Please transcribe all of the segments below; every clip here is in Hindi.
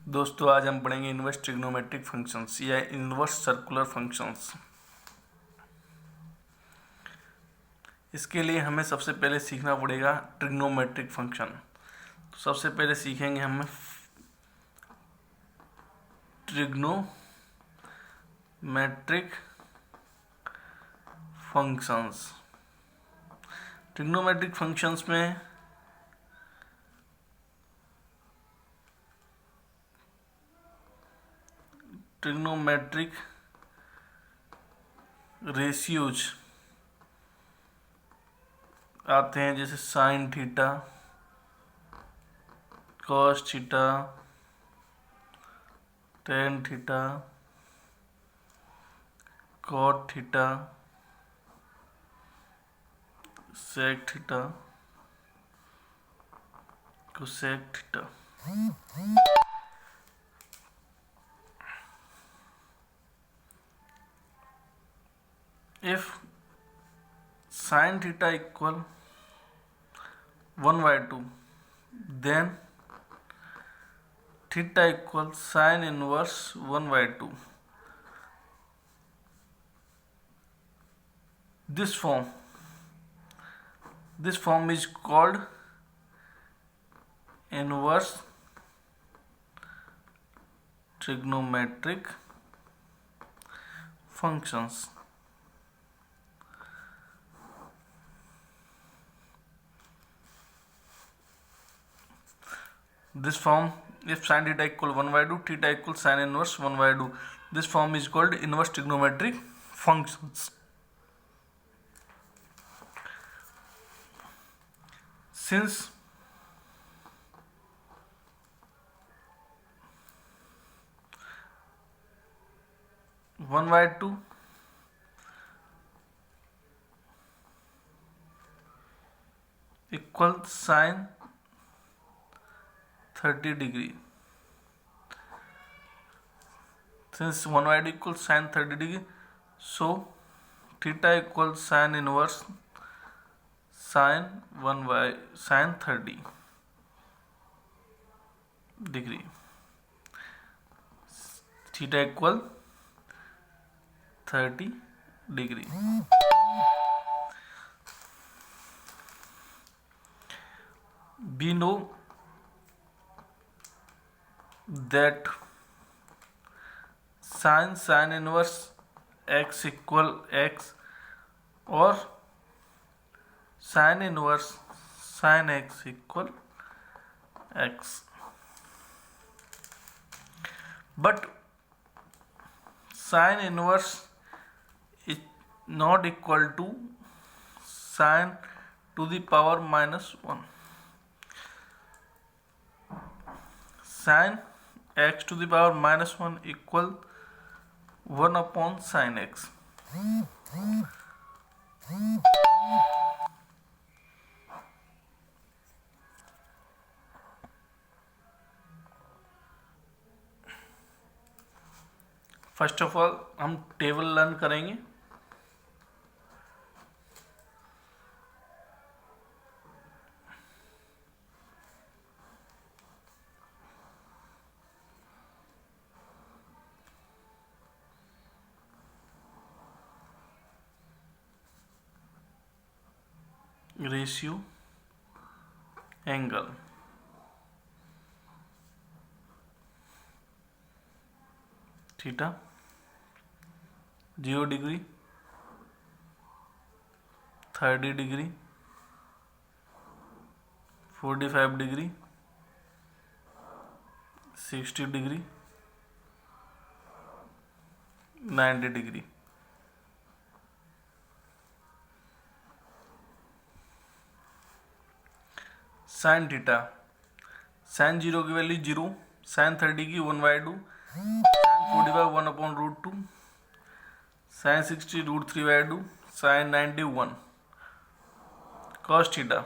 दोस्तों आज हम पढ़ेंगे इनवर्स ट्रिग्नोमेट्रिक फंक्शंस या इनवर्स सर्कुलर फंक्शंस। इसके लिए हमें सबसे पहले सीखना पड़ेगा ट्रिग्नोमेट्रिक फंक्शन। तो सबसे पहले सीखेंगे हम ट्रिग्नोमेट्रिक फंक्शंस। ट्रिग्नोमेट्रिक फंक्शंस में ट्रिग्नोमेट्रिक रेशियोज आते हैं, जैसे sine theta, cos theta, tan theta, cot theta, sec theta, cosec theta. If sin theta equal 1/2, then theta equals sin inverse 1/2. This form is called inverse trigonometric functions. This form, if sin theta equal 1/2, theta equals sin inverse 1/2. This form is called inverse trigonometric functions. Since one by two equals sin 30 degree. Since 1/2 equals sin 30 degree, so theta equals sin inverse sin 30 degree. Theta equal 30 degree. We know that sin inverse x equal x or sin inverse sin x equal x, but sin inverse is not equal to sin to the power -1. Sin x to the power -1 equal 1 upon sin x. First of all हम टेबल लर्न करेंगे। Ratio angle theta 0 degree, 30 degree, 45 degree, 60 degree, 90 degree. Sine theta, sine 0 की वैल्यू 0, साइन 30 की 1/2, sine 45 1 upon √2, sine 60 √3/2, sine 90 1। Cos theta,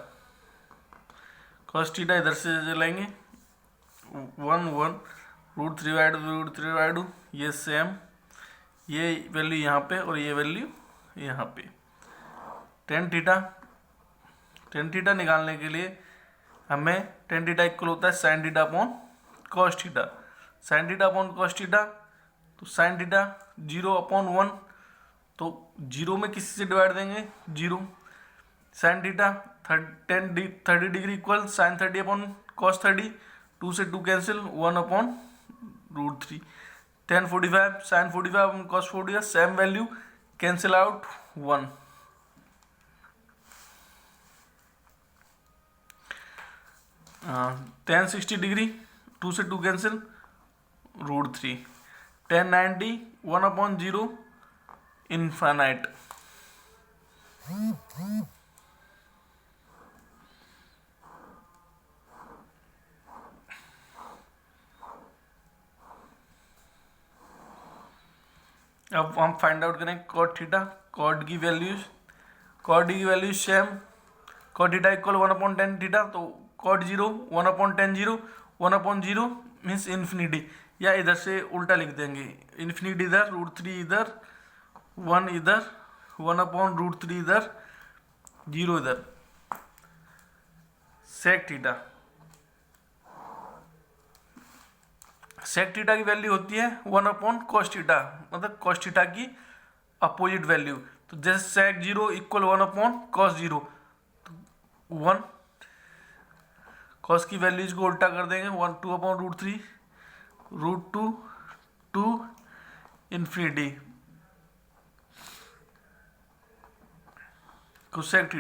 इधर से चलेंगे 1 1 √3/2, ये सेम, ये वैल्यू यहाँ पे और ये वैल्यू यहाँ पे। टेन थीटा निकालने के लिए हमें टेन थीटा इक्वल होता है sine theta upon cos theta. Sine theta upon cos theta, तो साइन थीटा 0/1, तो 0 में किसी से डिवाइड देंगे 0। Sine theta 30 degree equal sine 30 upon cos 30, 2 से 2 cancel, 1/√3। 10/45 sine 45 upon cos 40, same value cancel out 1। Tan 60 degree, 2 से 2 कैंसिल, √3। 1090 1/0 इनफाइनाइट। अब हम फाइंड आउट करें कॉट थीटा। कॉट की values same. Cot theta equal 1/10 theta, तो कॉट 0 1/10 0, 1/0 मीन्स इन्फिनिटी, या इधर से उल्टा लिख देंगे, इन्फिनिटी इधर, √3 इधर, 1 इधर, 1/√3 इधर, 0 इधर। सेक थीटा की वैल्यू होती है 1/cos थीटा, मतलब cos थीटा की अपोजिट वैल्यू। तो जैसे सेक 0 इक्वल 1/cos 0, तो 1 cos की वैल्यूज को उल्टा कर देंगे, 2/√3, √2 टू इन्फिनिटी। कोसेक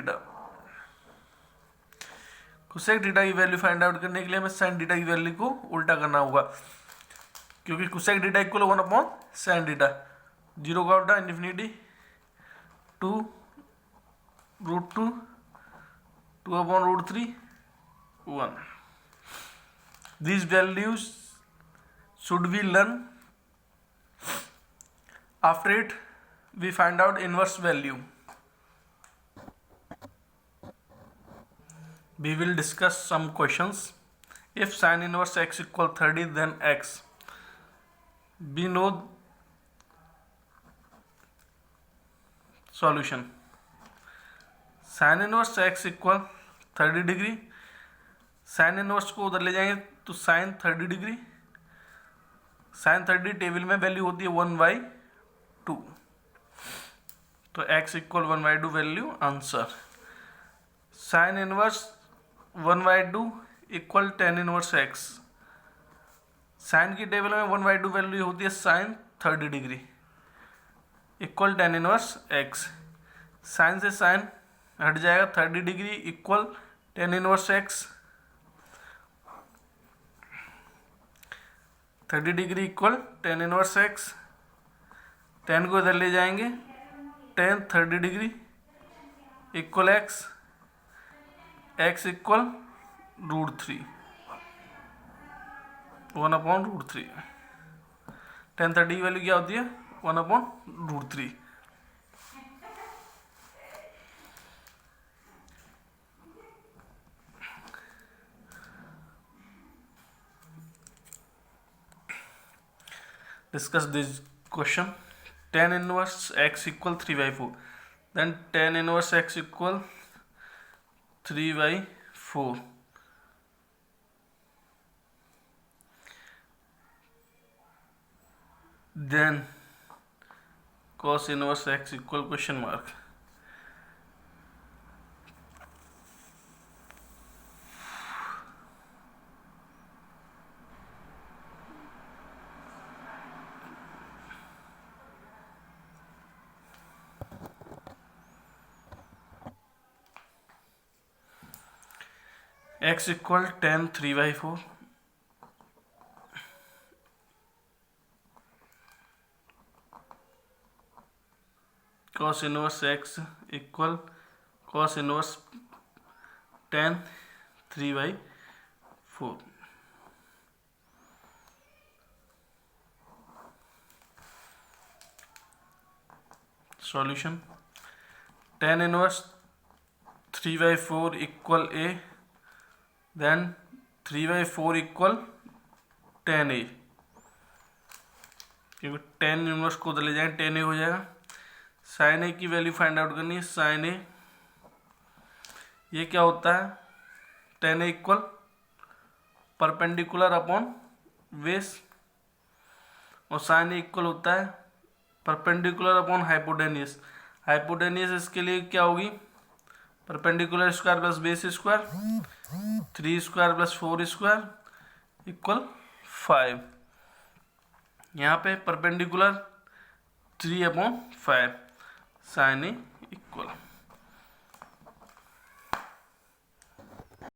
थीटा की वैल्यू फाइंड आउट करने के लिए हमें साइन थीटा की वैल्यू को उल्टा करना होगा, क्योंकि cosec theta equal 1/sin theta, 0 का उल्टा infinity, 2 √2, 2/√3, 1। These values should be learned. After it, we find out inverse value. We will discuss some questions. If sin inverse x equal 30, then x. We know solution. Sin inverse x equal 30 degree, sine inverse को उधर ले जाएंगे तो साइन 30 डिग्री, साइन 30 टेबल में वैल्यू होती है 1/2, तो x equal 1/2 value answer. Sine inverse 1/2 equal tan inverse x, sine की टेबल में 1/2 वैल्यू होती है sine 30 degree equal tan inverse x। Sine से साइन हट जाएगा, 30 degree equal tan inverse x, 30 degree equal tan inverse x, tan को इधर ले जाएंगे, tan 30 degree equal x, x equal √3, 1/√3। tan 30 की वैल्यू क्या होती है 1/√3। Discuss this question. Tan inverse x equal 3/4. Then tan inverse x equal 3/4. Then cos inverse x equal question mark. X equal tan 3/4. Cos inverse x equal cos inverse tan 3/4. Solution. Tan inverse 3/4 equal a, then 3/4 equal tan a, क्योंकि tan इनवर्स को उधर ले जाएंगे, tan a हो जाएगा। साइन ए की वैल्यू फाइंड आउट करनी है, साइन ए ये क्या होता है, tan a equal perpendicular upon base, और साइन ए इक्वल होता है परपेंडिकुलर अपॉन हाइपोटेनियस। हाइपोटेनियस इसके लिए क्या होगी, perpendicular square plus base square, 3 square plus 4 square equal 5। यहाँ पे परपेंडिकुलर 3/5 साइन ए इक्वल